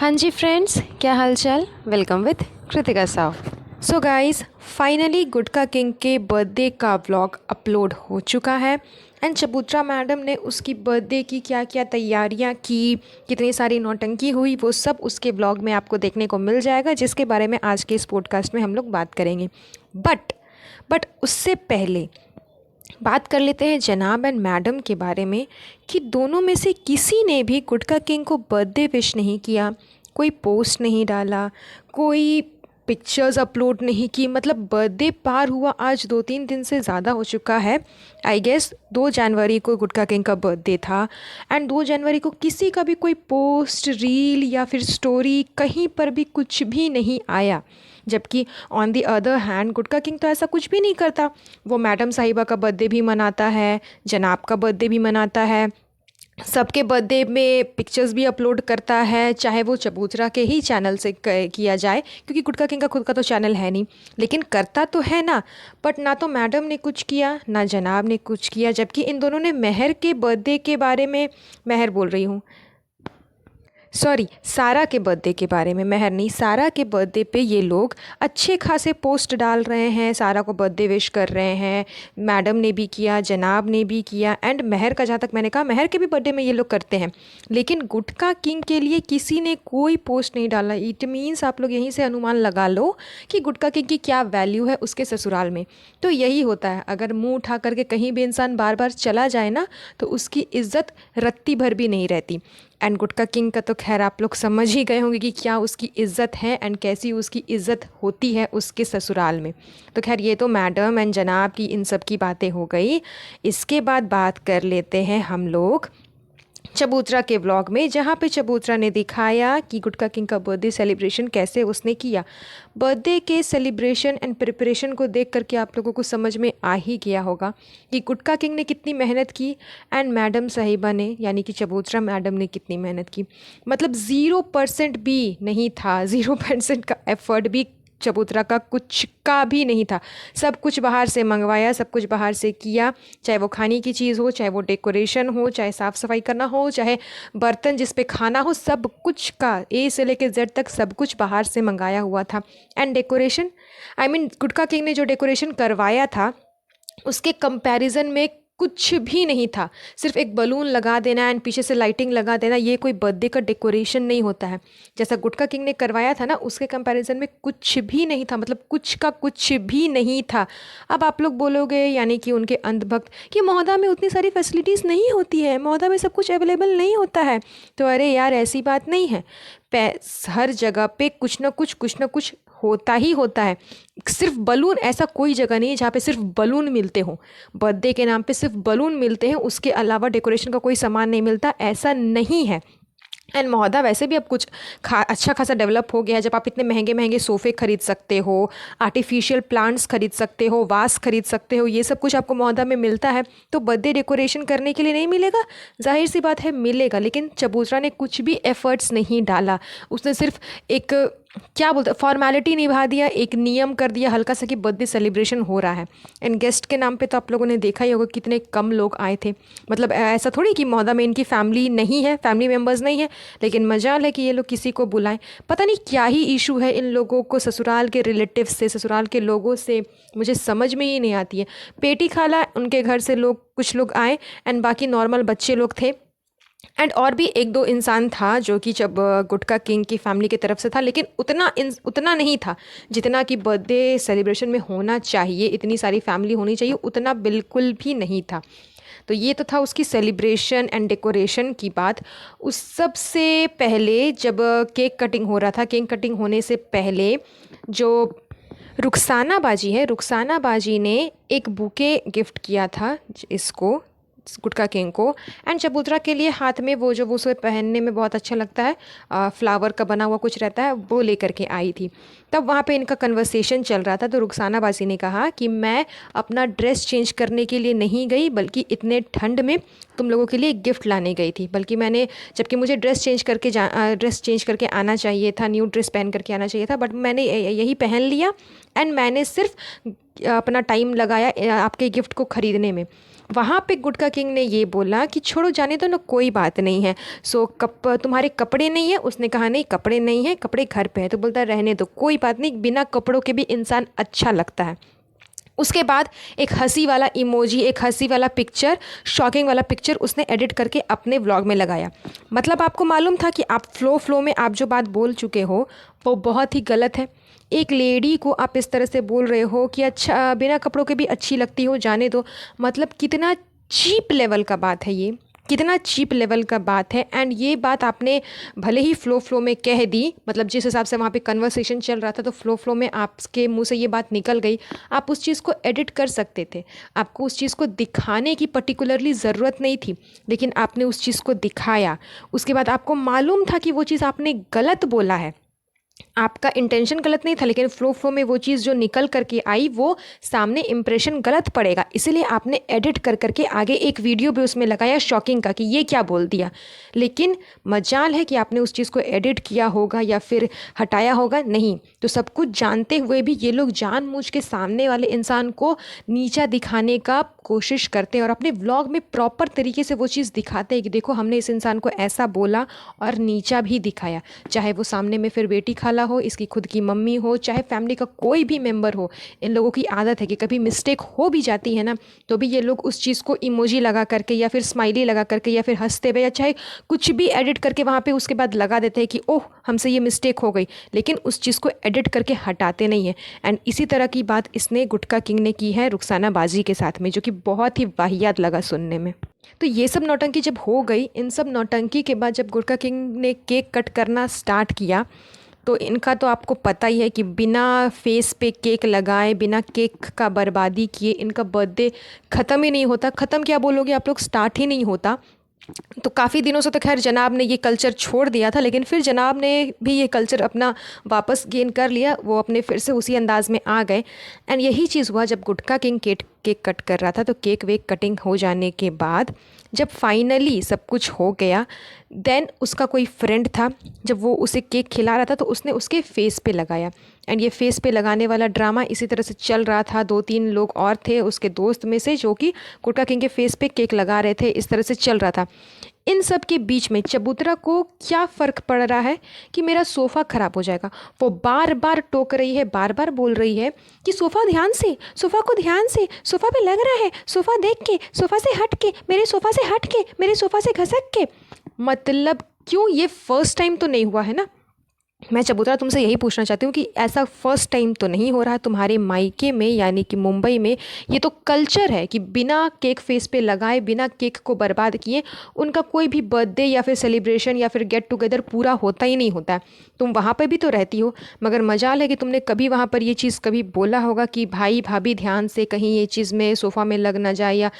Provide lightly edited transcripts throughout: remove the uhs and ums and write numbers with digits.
हाँ जी फ्रेंड्स, क्या हाल चाल। Welcome with Kritika Sao. So guys, finally gutka king के बर्थडे का व्लॉग अपलोड हो चुका है एंड चबूतरा मैडम ने उसकी बर्थडे की क्या क्या तैयारियां की, कितनी सारी नौटंकी हुई, वो सब उसके व्लॉग में आपको देखने को मिल जाएगा, जिसके बारे में आज के इस पॉडकास्ट में हम लोग बात करेंगे। बट उससे पहले बात कर लेते हैं जनाब एंड मैडम के बारे में कि दोनों में से किसी ने भी गुटका किंग को बर्थडे विश नहीं किया, कोई पोस्ट नहीं डाला, कोई पिक्चर्स अपलोड नहीं की। मतलब बर्थडे पार हुआ आज 2-3 दिन से ज़्यादा हो चुका है। आई गेस 2 जनवरी को गुटका किंग का बर्थडे था एंड 2 जनवरी को किसी का भी कोई पोस्ट, रील या फिर स्टोरी कहीं पर भी कुछ भी नहीं आया। जबकि on the other hand gutka king तो ऐसा कुछ भी नहीं करता। वो मैडम साहिबा का बर्थडे भी मनाता है, जनाब का बर्थडे भी मनाता है, सबके बर्थडे में पिक्चर्स भी अपलोड करता है, चाहे वो चबूतरा के ही चैनल से किया जाए, क्योंकि गुटका किंग का खुद का तो चैनल है नहीं, लेकिन करता तो है ना। बट ना तो मैडम ने कुछ किया ना जनाब ने कुछ किया। जबकि इन दोनों ने महर के बर्थडे के बारे में, महर बोल रही हूँ, सॉरी, सारा के बर्थडे के बारे में, महर नहीं, सारा के बर्थडे पे ये लोग अच्छे खासे पोस्ट डाल रहे हैं, सारा को बर्थडे विश कर रहे हैं। मैडम ने भी किया, जनाब ने भी किया एंड महर का, जहाँ तक मैंने कहा, महर के भी बर्थडे में ये लोग करते हैं। लेकिन गुटका किंग के लिए किसी ने कोई पोस्ट नहीं डाला। इट मीन्स आप लोग यहीं से अनुमान लगा लो कि गुटका किंग की क्या वैल्यू है उसके ससुराल में। तो यही होता है, अगर मुँह उठा करके कहीं भी इंसान बार बार चला जाए ना, तो उसकी इज्जत रत्ती भर भी नहीं रहती। एंड गुटका किंग का तो खैर आप लोग समझ ही गए होंगे कि क्या उसकी इज़्ज़त है एंड कैसी उसकी इज़्ज़त होती है उसके ससुराल में। तो खैर ये तो मैडम एंड जनाब की इन सब की बातें हो गई। इसके बाद बात कर लेते हैं हम लोग चबूतरा के व्लॉग में, जहाँ पे चबूतरा ने दिखाया कि गुटका किंग का बर्थडे सेलिब्रेशन कैसे उसने किया। बर्थडे के सेलिब्रेशन एंड प्रिपरेशन को देख करके आप लोगों को समझ में आ ही गया होगा कि गुटका किंग ने कितनी मेहनत की एंड मैडम साहिबा ने, यानी कि चबूतरा मैडम ने कितनी मेहनत की। मतलब 0% भी नहीं था, 0% का एफर्ट भी चबूतरा का कुछ का भी नहीं था। सब कुछ बाहर से मंगवाया, सब कुछ बाहर से किया, चाहे वो खाने की चीज़ हो, चाहे वो डेकोरेशन हो, चाहे साफ़ सफाई करना हो, चाहे बर्तन जिस पे खाना हो, सब कुछ का ए से लेके जेड तक सब कुछ बाहर से मंगाया हुआ था। And decoration, I mean gutka king ने जो डेकोरेशन करवाया था उसके कंपैरिजन में कुछ भी नहीं था। सिर्फ एक बलून लगा देना एंड पीछे से लाइटिंग लगा देना, ये कोई बर्थडे का डेकोरेशन नहीं होता है। जैसा गुटका किंग ने करवाया था ना, उसके कंपैरिजन में कुछ भी नहीं था। मतलब कुछ का कुछ भी नहीं था। अब आप लोग बोलोगे, यानी कि उनके अंधभक्त, कि महोदा में उतनी सारी फैसिलिटीज़ नहीं होती है, महोदा में सब कुछ अवेलेबल नहीं होता है। तो अरे यार, ऐसी बात नहीं है। हर जगह पे कुछ ना कुछ होता ही होता है। सिर्फ बलून, ऐसा कोई जगह नहीं है जहाँ पे सिर्फ बलून मिलते हों। बर्थडे के नाम पे सिर्फ बलून मिलते हैं, उसके अलावा डेकोरेशन का कोई सामान नहीं मिलता, ऐसा नहीं है। एंड महोदा वैसे भी अब कुछ अच्छा खासा डेवलप हो गया है। जब आप इतने महंगे महंगे सोफ़े खरीद सकते हो, आर्टिफिशियल प्लांट्स खरीद सकते हो, वास खरीद सकते हो, ये सब कुछ आपको महोदा में मिलता है, तो बर्थडे डेकोरेशन करने के लिए नहीं मिलेगा? जाहिर सी बात है मिलेगा। लेकिन चबूतरा ने कुछ भी एफर्ट्स नहीं डाला। उसने सिर्फ एक, क्या बोलते, फॉर्मेलिटी निभा दिया, एक नियम कर दिया हल्का सा कि बर्थडे सेलिब्रेशन हो रहा है। एंड गेस्ट के नाम पे तो आप लोगों ने देखा ही होगा कितने कम लोग आए थे। मतलब ऐसा थोड़ी कि महोदा में इनकी फैमिली नहीं है, फैमिली मेम्बर्स नहीं है, लेकिन मजाल है कि ये लोग किसी को बुलाएं। पता नहीं क्या ही इशू है इन लोगों को ससुराल के रिलेटिव से, ससुराल के लोगों से, मुझे समझ में ही नहीं आती है। पेटी खाला उनके घर से लोग, कुछ लोग आए एंड बाकी नॉर्मल बच्चे लोग थे एंड और भी 1-2 इंसान था जो कि जब गुटका किंग की फैमिली की तरफ से था, लेकिन उतना नहीं था जितना कि बर्थडे सेलिब्रेशन में होना चाहिए। इतनी सारी फैमिली होनी चाहिए, उतना बिल्कुल भी नहीं था। तो ये तो था उसकी सेलिब्रेशन एंड डेकोरेशन की बात। उस सब से पहले जब केक कटिंग हो रहा था, केक कटिंग होने से पहले जो रुखसाना बाजी है, रुखसाना बाजी ने एक बुके गिफ्ट किया था इसको, गुटका किंग को। एंड चबूतरा के लिए हाथ में वो जो, वो उसे पहनने में बहुत अच्छा लगता है, फ्लावर का बना हुआ कुछ रहता है, वो लेकर के आई थी। तब वहाँ पे इनका कन्वर्सेशन चल रहा था। तो रुखसाना बाजी ने कहा कि मैं अपना ड्रेस चेंज करने के लिए नहीं गई, बल्कि इतने ठंड में तुम लोगों के लिए गिफ्ट लाने गई थी। बल्कि मैंने, जबकि मुझे ड्रेस चेंज करके आना चाहिए था, न्यू ड्रेस पहन करके आना चाहिए था, बट मैंने यही पहन लिया एंड मैंने सिर्फ अपना टाइम लगाया आपके गिफ्ट को ख़रीदने में। वहाँ पे गुटखा किंग ने ये बोला कि छोड़ो जाने दो ना, कोई बात नहीं है। सो तुम्हारे कपड़े नहीं है? उसने कहा नहीं कपड़े नहीं है, कपड़े घर पे है। तो बोलता रहने दो, कोई बात नहीं, बिना कपड़ों के भी इंसान अच्छा लगता है। उसके बाद एक हंसी वाला इमोजी, एक हंसी वाला पिक्चर, शॉकिंग वाला पिक्चर उसने एडिट करके अपने व्लॉग में लगाया। मतलब आपको मालूम था कि आप फ्लो में आप जो बात बोल चुके हो वो बहुत ही गलत है। एक लेडी को आप इस तरह से बोल रहे हो कि अच्छा बिना कपड़ों के भी अच्छी लगती हो, जाने दो। मतलब कितना चीप लेवल का बात है ये, कितना चीप लेवल का बात है। एंड ये बात आपने भले ही फ्लो में कह दी, मतलब जिस हिसाब से वहाँ पे कन्वर्सेशन चल रहा था तो फ्लो में आपके मुंह से ये बात निकल गई। आप उस चीज़ को एडिट कर सकते थे, आपको उस चीज़ को दिखाने की पर्टिकुलरली ज़रूरत नहीं थी, लेकिन आपने उस चीज़ को दिखाया। उसके बाद आपको मालूम था कि वो चीज़ आपने गलत बोला है, आपका इंटेंशन गलत नहीं था, लेकिन फ्लो में वो चीज़ जो निकल करके आई वो सामने इंप्रेशन गलत पड़ेगा, इसीलिए आपने एडिट कर करके आगे एक वीडियो भी उसमें लगाया शॉकिंग का कि ये क्या बोल दिया। लेकिन मजाल है कि आपने उस चीज़ को एडिट किया होगा या फिर हटाया होगा नहीं। तो सब कुछ जानते हुए भी ये लोग जानबूझ के सामने वाले इंसान को नीचा दिखाने का कोशिश करते हैं और अपने व्लॉग में प्रॉपर तरीके से वो चीज़ दिखाते हैं कि देखो हमने इस इंसान को ऐसा बोला और नीचा भी दिखाया। चाहे वो सामने में फिर बेटी खाला हो, इसकी खुद की मम्मी हो, चाहे फैमिली का कोई भी मेंबर हो, इन लोगों की आदत है कि कभी मिस्टेक हो भी जाती है ना तो भी ये लोग उस चीज़ को इमोजी लगा करके या फिर स्माइली लगा करके या फिर हंसते हुए या चाहे कुछ भी एडिट करके वहाँ पे उसके बाद लगा देते हैं कि ओह हमसे ये मिस्टेक हो गई, लेकिन उस चीज़ को एडिट करके हटाते नहीं है। एंड इसी तरह की बात इसने गुटखा किंग ने की है रुखसाना बाजी के साथ में, जो कि बहुत ही वाहियात लगा सुनने में। तो ये सब नौटंकी जब हो गई, इन सब नौटंकी के बाद जब गुटखा किंग ने केक कट करना स्टार्ट किया तो इनका तो आपको पता ही है कि बिना फेस पे केक लगाए, बिना केक का बर्बादी किए इनका बर्थडे ख़त्म ही नहीं होता। ख़त्म क्या बोलोगे आप लोग, स्टार्ट ही नहीं होता। तो काफ़ी दिनों से तो खैर जनाब ने ये कल्चर छोड़ दिया था, लेकिन फिर जनाब ने भी ये कल्चर अपना वापस गेन कर लिया, वो अपने फिर से उसी अंदाज में आ गए। एंड यही चीज़ हुआ जब गुटखा किंग केक कट कर रहा था। तो केक वेक कटिंग हो जाने के बाद जब फाइनली सब कुछ हो गया, देन उसका कोई फ्रेंड था, जब वो उसे केक खिला रहा था तो उसने उसके फेस पे लगाया। एंड ये फेस पे लगाने वाला ड्रामा इसी तरह से चल रहा था। 2-3 लोग और थे उसके दोस्त में से जो कि गुटखा किंग के फेस पे केक लगा रहे थे, इस तरह से चल रहा था। इन सब के बीच में चबूतरा को क्या फ़र्क पड़ रहा है कि मेरा सोफ़ा ख़राब हो जाएगा। वो बार बार टोक रही है, बार बार बोल रही है कि सोफ़ा ध्यान से, सोफ़ा को ध्यान से, सोफ़ा पे लग रहा है, सोफ़ा देख के, सोफ़ा से हट के, मेरे सोफ़ा से हट के, मेरे सोफ़ा से घसक के। मतलब क्यों, ये फर्स्ट टाइम तो नहीं हुआ है ना। मैं चबूतरा तुमसे यही पूछना चाहती हूँ कि ऐसा फर्स्ट टाइम तो नहीं हो रहा तुम्हारे मायके में, यानी कि मुंबई में। ये तो कल्चर है कि बिना केक फेस पे लगाए, बिना केक को बर्बाद किए उनका कोई भी बर्थडे या फिर सेलिब्रेशन या फिर गेट टुगेदर पूरा होता ही नहीं होता है। तुम वहाँ पर भी तो रहती हो, मगर मजाल है कि तुमने कभी वहाँ पर ये चीज़ कभी बोला होगा कि भाई भाभी ध्यान से, कहीं ये चीज़ में सोफ़ा में लग ना जाए या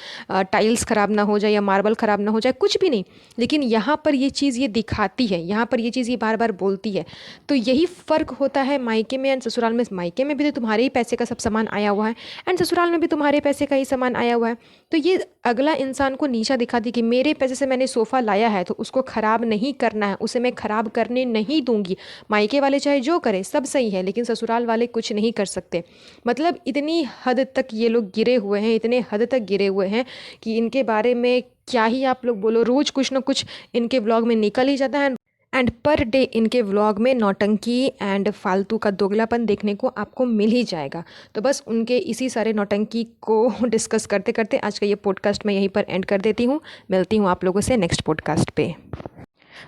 टाइल्स ख़राब ना हो जाए या मार्बल ख़राब ना हो जाए, कुछ भी नहीं। लेकिन यहाँ पर ये चीज़ ये दिखाती है, यहाँ पर ये चीज़ ये बार बार बोलती है। तो यही फ़र्क होता है मायके में एंड ससुराल में। मायके में भी तो तुम्हारे ही पैसे का सब सामान आया हुआ है एंड ससुराल में भी तुम्हारे पैसे का ही सामान आया हुआ है। तो ये अगला इंसान को नीचा दिखाती कि मेरे पैसे से मैंने सोफ़ा लाया है तो उसको ख़राब नहीं करना है, उसे मैं ख़राब करने नहीं दूंगी। मायके वाले चाहे जो करे सब सही है, लेकिन ससुराल वाले कुछ नहीं कर सकते। मतलब इतनी हद तक ये लोग गिरे हुए हैं, इतने हद तक गिरे हुए हैं कि इनके बारे में क्या ही आप लोग बोलो। रोज़ कुछ ना कुछ इनके व्लॉग में निकल ही जाता है एंड पर डे इनके व्लॉग में नौटंकी एंड फालतू का दोगलापन देखने को आपको मिल ही जाएगा। तो बस उनके इसी सारे नौटंकी को डिस्कस करते करते आज का ये पॉडकास्ट मैं यहीं पर एंड कर देती हूँ। मिलती हूँ आप लोगों से नेक्स्ट पॉडकास्ट पे।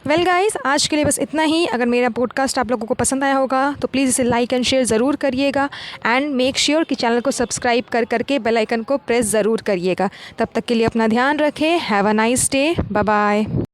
वेल गाइस, आज के लिए बस इतना ही। अगर मेरा पॉडकास्ट आप लोगों को पसंद आया होगा तो प्लीज़ इसे लाइक एंड शेयर ज़रूर करिएगा एंड मेक श्योर कि चैनल को सब्सक्राइब कर करके बेल आइकन को प्रेस ज़रूर करिएगा। तब तक के लिए अपना ध्यान रखें। Have a nice day. Bye bye.